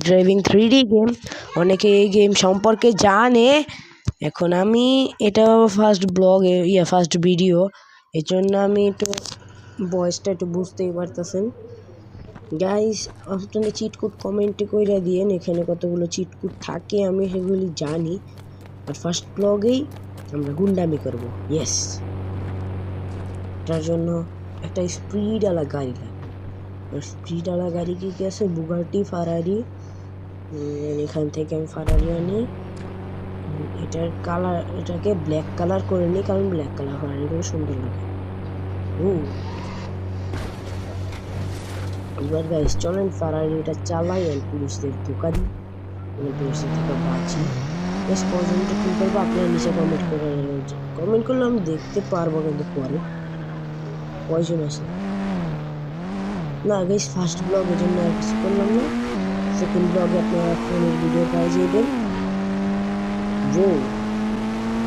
Driving 3D game, অনেকে এই game সম্পর্কে জানে। এখন আমি এটা ফার্স্ট ব্লগ ফার্স্ট ভিডিও, এর জন্য আমি একটু ভয়েসটা একটু বুঝতেই পারতেছেন। গাইস, আপনারা চিট কোড কমেন্টে কইরা দিয়েন, এখানে কতগুলো চিট কোড থাকে আমি সেগুলি জানি। আর ফার্স্ট ব্লগেই আমরা গুন্ডামি করব। ইয়েস, তার জন্য একটা স্পিডওয়ালা গাড়ি লাগবে। স্পিডওয়ালা গাড়ি কি আছে? বুগাটি, ফারারি। এখান থেকে আমি ফারারি আনি। এটার কালার, এটাকে ব্ল্যাক কালার করে নিই, কারণ ব্ল্যাক কালার ফারারি করে সুন্দর লাগে। এবার গাইস চলেন ফারারিটা চালাই আর পুলিশদের ধোকা দিই, পুলিশদের থেকে বাঁচি। বেশ কজনটা কী করবো আপনারা নিচে কমেন্ট করে, কমেন্ট করলে আমি দেখতে পারবো, কিন্তু পরে কয়জন আছে না। গাইস ফার্স্ট ব্লগ এর জন্য আর কিছু করলাম না, সেকেন্ড ব্লগে আপনারা ফোনের ভিডিও পাই যাবেন।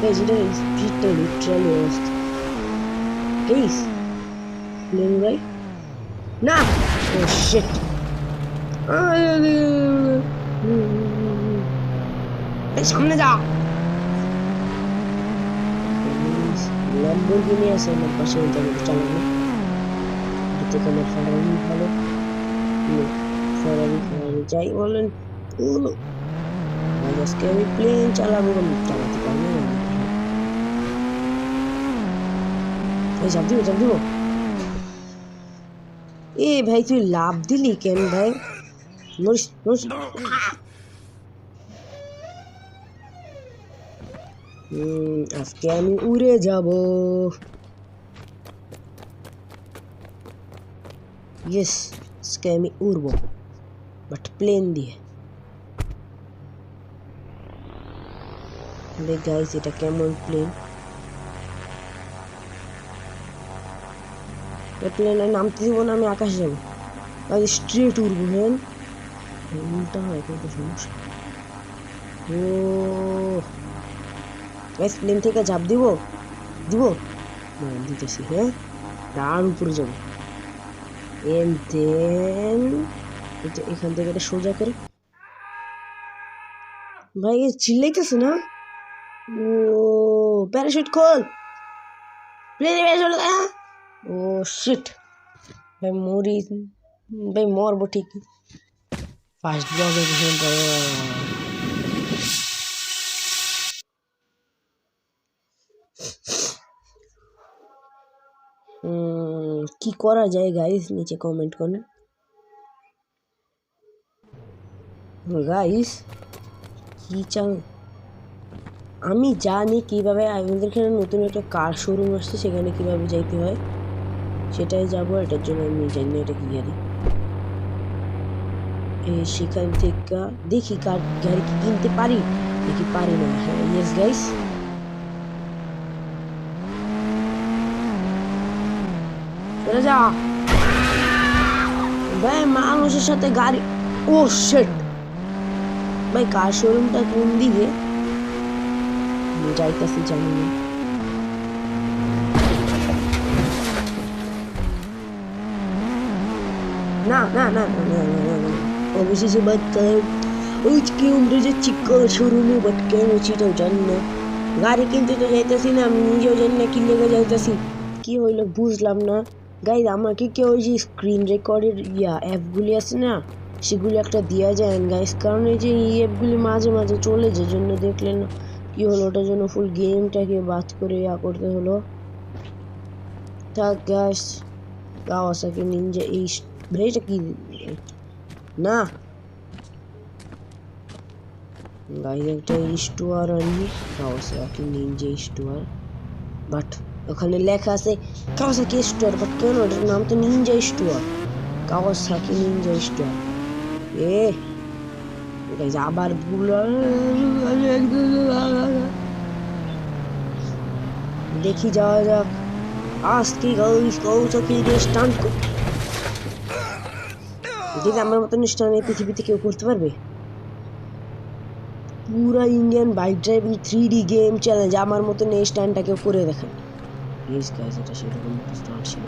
গাইস এটা স্পিডটা লিটারালি অবস্থা। গাইস প্লেন রাইট না, ও শিট, সামনে যা। ল্যাম্বরগিনি আছে আমার পাশে, চালানো এতে কোনো ফারারি ভালো, ফারারি যাই বলেন। আজকে আমি প্লেন চালাবো, চালাতে পারবো না। চাপ দিব। এ ভাই তুই লাভ দিলি কেন ভাই? আজকে আমি উড়ে যাব। ইয়েস, আজকে আমি উড়বো, বাট প্লেন দিয়ে। দেখ গাইস এটা কেমন প্লেন। প্লেনে নামতে দিব না, আমি আকাশে যাবো, স্ট্রেট উড়বো। হ্যাঁ উল্টা হয় কিন্তু সমস্যা। ও গাইস প্লেন থেকে ঝাঁপ দিব দিতেছি। হ্যাঁ আর উপরে যাবো, এখান থেকে এটা সোজা করে। ভাই চিল্লাইতেছে না? ও প্যারাশুট খোল, প্লেনে চলে যা। ও শিট ভাই, মরবো ঠিকই। ফার্স্ট ব্লগে কি করা যায় গাইস নিচে কমেন্ট করেন। গাইস কি চান, আমি জানি কিভাবে, আমাদের এখানে নতুন একটা কার শোরুম আসছে, সেখানে কিভাবে যাইতে হয় সেটাই যাবো। এটার জন্য আমি জানি না এটা কি গাড়ি। সেখান থেকে দেখি কার গাড়ি কি কিনতে পারি নাকি পারি না। হ্যাঁ ইয়েস গাইস, চলে যা ভাই, মানুষের সাথে গাড়ি। ও শিট ভাই, কার শোরুমটা কোন দিকে যাইতেছি জানি না। অবশেষে আমরা যাচ্ছি কার শোরুমে, বাট কেন সেটাও জানি না। গাড়ি কিনতে তো যাইতেছি না, আমি নিজেও জানি না কি লেগে যাইতেছি, কি হইলো বুঝলাম না। গাইজ আমাকে কেউ ওই যে স্ক্রিন রেকর্ডের অ্যাপগুলি আছে না, সেগুলি একটা দেওয়া যায় গাইজ, কারণ এই যে এই অ্যাপগুলি মাঝে মাঝে চলে যায়, জন্য দেখলেন কি হলো, ওটার জন্য ফুল গেমটাকে বাদ করে করতে হলো। থাক গাইজ, কাওয়াসাকি নিনজা এটা কি না গাইজ, একটা স্টোয়ার আনি, কাওয়াসাকি নিনজা স্টোয়ার, বাট ওখানে লেখা আছে কাওয়াসাকি স্টোর, বাট কেন ওটার নাম তো Ninja store, Kawasaki Ninja store. আবার দেখি যাওয়া যাক আজকে কাওয়াসাকি স্টান্ট। দেখি আমার মতন স্টান্ট এই পৃথিবীতে কেউ করতে পারবে? পুরা Indian bike driving 3D game challenge আমার মতন এই স্টান্টটা কেউ করে দেখেন। প্লিজ গাইস, এটা সেরকম স্টান্ট ছিল,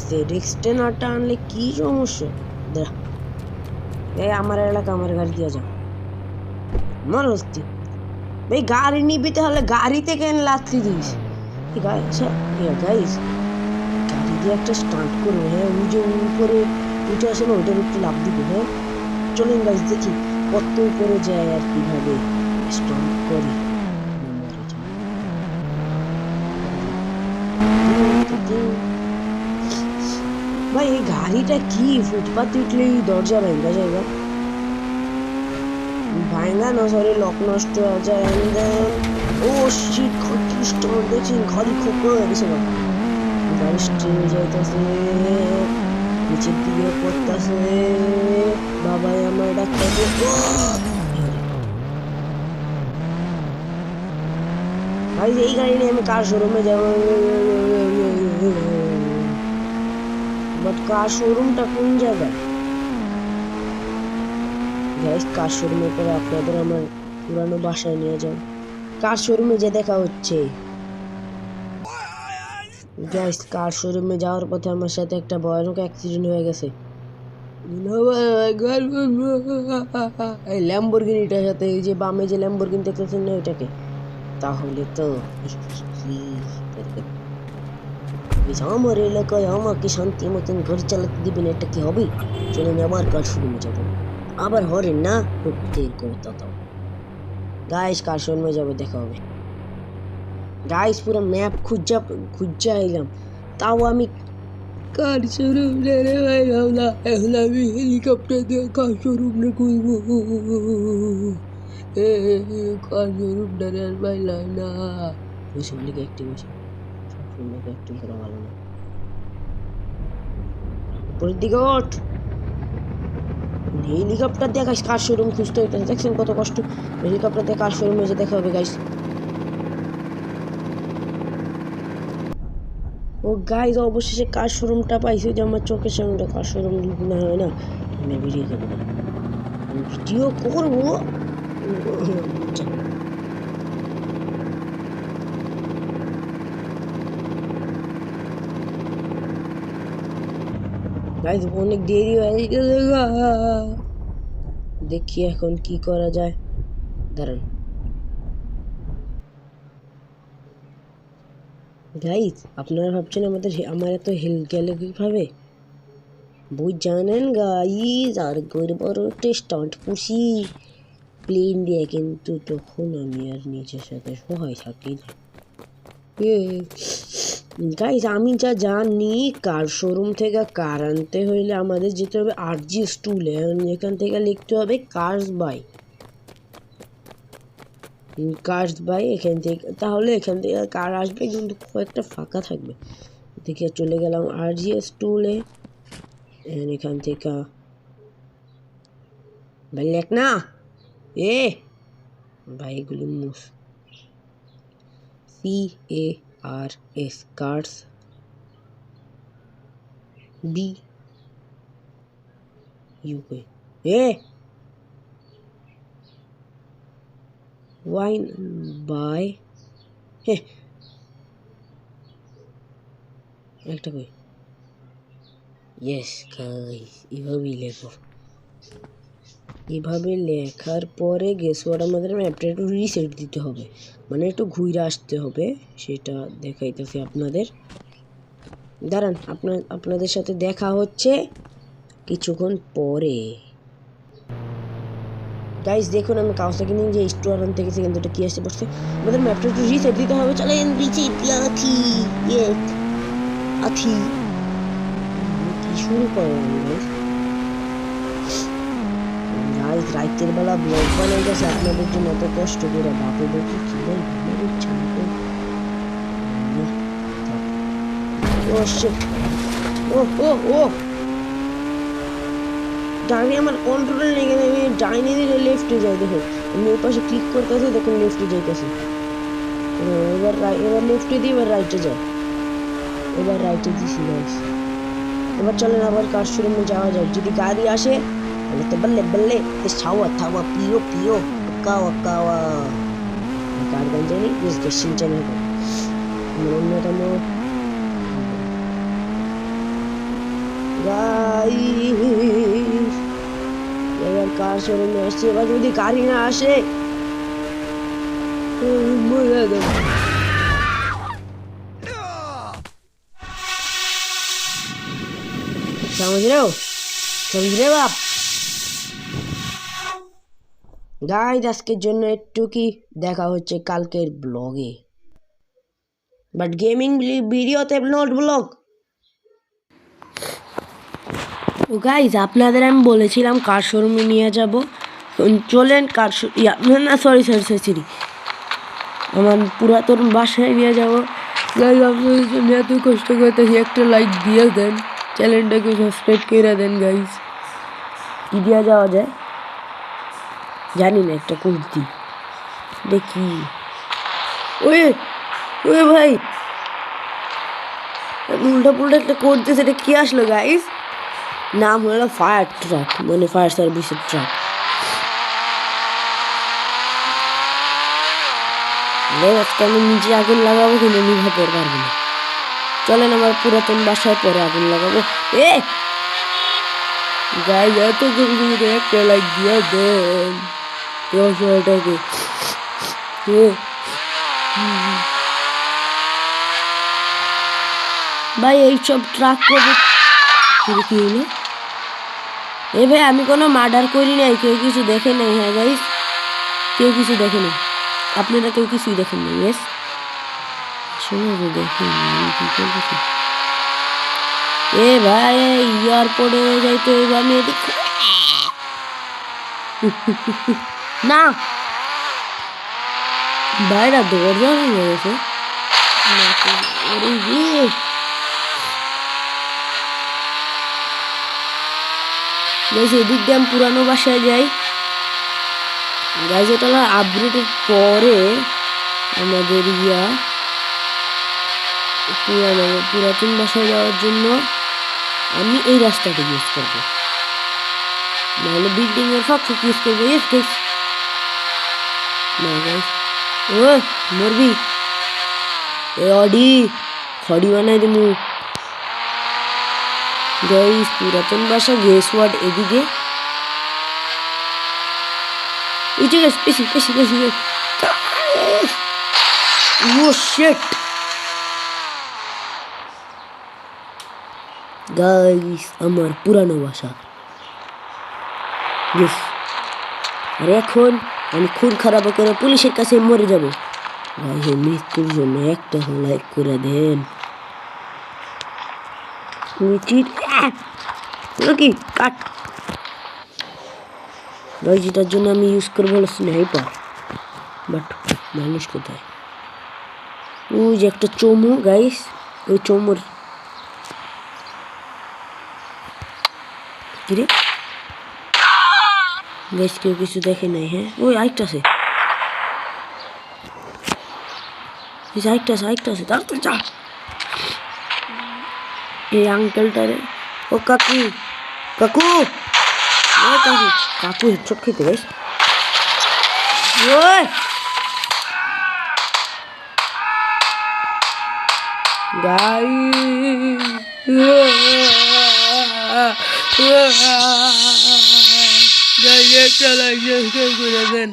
ZX-10 না আনলে কি সমস্যা? এই আমার এলাকা আমার গাড়ি দিয়ে যাও আমার হস্তি ভাই গাড়ি নিবি তাহলে গাড়িতে কেন লাথি দিস গাইস গাড়ি দিয়ে একটা স্টার্ট করবো হ্যাঁ ওই যে উপরে উঠে আসে না ওইটার একটু লাভ দিবো হ্যাঁ চলুন গাইস দেখি কত উপরে যায় আর কিভাবে স্টার্ট করি ভাই এই গাড়িটা কি ফুটপাথ উঠলেই দরজা ভাঙা যাবে ভাঙা না সরি লক নষ্ট হয়ে যায় ও শিট কি স্টোর দেখছেন খালি খোকো হয়ে গেছে গাড়ি স্ট্রেন যাইতেছে নিচের দিকে পড়তেছে বাবাই আমার ডাক্তার ভাই এই গাড়ি নিয়ে আমি কার শোরুমে যাবো বাট কার শোরুমটা কোন জায়গায় গাইস কার শোরুমের পরে আপনাদের আমার পুরানো বাসায় নিয়ে যাও কার শোরুমে যে দেখা হচ্ছে গাইস কার শোরুমে যাওয়ার পথে আমার সাথে একটা ভয়ানক অ্যাক্সিডেন্ট হয়ে গেছে এই ল্যাম্বরগিনিটার সাথে এই যে বামে যে ল্যাম্বরগিনি দেখতেছেন না ওইটাকে তাহলে তো আমার এলাকায় আমাকে শান্তি মতন ঘর চালাতে দিবেন এটা কি হবে চলুন আবার কার শোরুমে যাবো আবার হরেন না হুটের করতে গাইস কার শোরুমে যাবো দেখা হবে গাইস পুরো ম্যাপ খুঁজা এলাম তাও আমি কার শোরুম রে ভাই না এখন আমি হেলিকপ্টার দিয়ে কার শোরুম রে খুঁজবো কার শোরুম রে আর পাইলাম না শুনলে একটু বসে শুনলে একটু করা ভালো না উপরের দিকে ওঠ হেলিকপ্টার দিয়ে গাইস কার শোরুম খুঁজতে হইতেছে দেখছেন কত কষ্ট হেলিকপ্টার দিয়ে কার শোরুমে যে দেখা হবে গাইস ও গাইস অবশেষে কার শোরুমটা পাইছি যে আমার চোখের সামনে কার শোরুম না হয় না আমি ভিডিও করবো ভিডিও করবো গাইস অনেক দেরি হয়ে গেছে দেখি এখন কি করা যায় দাঁড়ান গাইস আপনারা ভাবছেন আমার এত হেল গেলে কিভাবে বই জানেন গাইস আর বড় স্টান্ট করছি প্লেন দিয়ে কিন্তু তখন আমি আর নিজের সাথে সহায় থাকি না গাইস আমি যা জানি কার শোরুম থেকে কার আনতে হইলে আমাদের যেতে হবে RG স্টুলে এখান থেকে লিখতে হবে কার্স বাই এখান থেকে তাহলে এখান থেকে কার আসবে কিন্তু কয়েকটা ফাঁকা থাকবে দেখে চলে গেলাম RG স্টুলে এখান থেকে ভাই লেখ না ভাই এগুলি মুস CARS কার্স BUK ওয়াইন বাই একটা কই ইয়েস গাইস এভাবেই লেখো এভাবে লেখার পরে গেস হোয়াট আমাদের ম্যাপটা একটু রিসেট দিতে হবে মানে একটু ঘুরে আসতে হবে সেটা দেখাইতেছি আপনাদের দাঁড়ান আপনাদের সাথে দেখা হচ্ছে কিছুক্ষণ পরে গাইস দেখুন আমি কাউসাকি নিয়ে যে স্টোর আনতে গেছি কিন্তু এটা কি আসতে পড়ছে আমাদের ম্যাপটা একটু রিসেট দিতে হবে চলেন রিসেট আথি কি শুরু করেন গাইস রাতের বেলা ব্লগ বানাই গেছে আপনাদের জন্য এত কষ্ট করে বাপে দেখি কি বল ও গাড়ি আমার কন্ট্রোলে লেগে আমি ডাইনে দিলে লেফটে যাই দেখো আমি ওই পাশে ক্লিক করতেছি দেখুন লেফটে যাইতেছি এবার লেফটে দিয়ে এবার রাইটে যায় এবার রাইটে দিছি গাইস এবার চলেন আবার কার শোরুমে যাওয়া যায় যদি গাড়ি আসে তাহলে তো বললে ছাওয়া থাওয়া পিও কাওয়া কার গান জানি ডিসক্রিপশন চ্যানেল অন্যতম গাইস এবার কার শোরুমে আসছে, এবার যদি গাড়ি না আসে মরে যাবো। समझ रहे हो, समझ रहे हो आप গাইস। আজকের জন্য একটু কি দেখা হচ্ছে কালকের ব্লগে, বাট গেমিং ভিডিওতে নট ব্লগ। ও গাইস আপনাদের আমি বলেছিলাম কার শোরুমে নিয়ে যাব, চলেন কার না সরি সরি সরি আমার পুরাতন বাসায় নিয়ে যাব। গাইস আপনাদের জন্য এত কষ্ট করতেছি, একটা লাইক দিয়ে দেন, চ্যানেলটাকে সাবস্ক্রাইব করে দেন গাইস। কি দেওয়া যাওয়া যায় জানি না, একটা কুর্তি দেখি। ওয়ে ওয়ে ভাই উল্টা পুল্টা একটা করতে, সেটা কি আসলো গাইস? নাম হলো ফায়ার ট্রাক, মানে ফায়ার সার্ভিসের ট্রাক। আজকে আমি নিজে আগুন লাগাবো, কিন্তু নিভাতে পারবো না। চলেন আমার পুরাতন বাসায় পরে আগুন লাগাবো। এ গাইস এত জলদি একটা লাইক দিয়ে দেন এটাকে। ভাই এইসব ট্রাক করবে কি হলো? এ ভাই আমি কোনো মার্ডার করি নাই, কেউ কিছু দেখে নাই। হ্যাঁ গাইস কেউ কিছু দেখে নাই, আপনারা কেউ কিছুই দেখেন নাই। ইয়েস শুনে তো দেখেন কিছু। এ ভাই এয়ারপোর্টে যাইতে হইবে, আমি এদিক না বাইরে দরজা হয়ে গেছে। এদিক দিয়ে আমি পুরানো বাসায় যাই গাইজ। এটা আপগ্রেডের পরে আমাদের পুরাতন বাসায় যাওয়ার জন্য আমি এই রাস্তাটা ইউজ করবো, নাহলে বিল্ডিং এর ফাঁক ইউজ করবো। না গাইজ ও মরবি, এ অডি খড়ি বানাই দিমু গাইজ। পুরাতন বাসা গেস ওয়ার্ড এদিকে উঠে গেছে, পেছি পেছি পেছি। ও শিট গাইস আমার পুরানো বাসা। আর এখন আমি খুন খারাপ করে পুলিশের কাছে মরে যাব। গাইস মৃত্যুর জন্য একটা লাইক করে দেন। কি কাট গাইস, এটার জন্য আমি ইউজ করবো স্নাইপার, বাট মানুষ কোথায়? ওই যে একটা চমু গাইস, ওই চমুর কিরে গাইস কেউ কিছু দেখে নাই। হ্যাঁ ওই আরেকটাছে, আরেকটাছে তাড়াতাড়ি যা। এই আঙ্কেলটারে ও কাকু কাকু কাকু কাকু হেডশট খেতে গাইস। গাইস একটা লাইক সাবস্ক্রাইব করে দেন।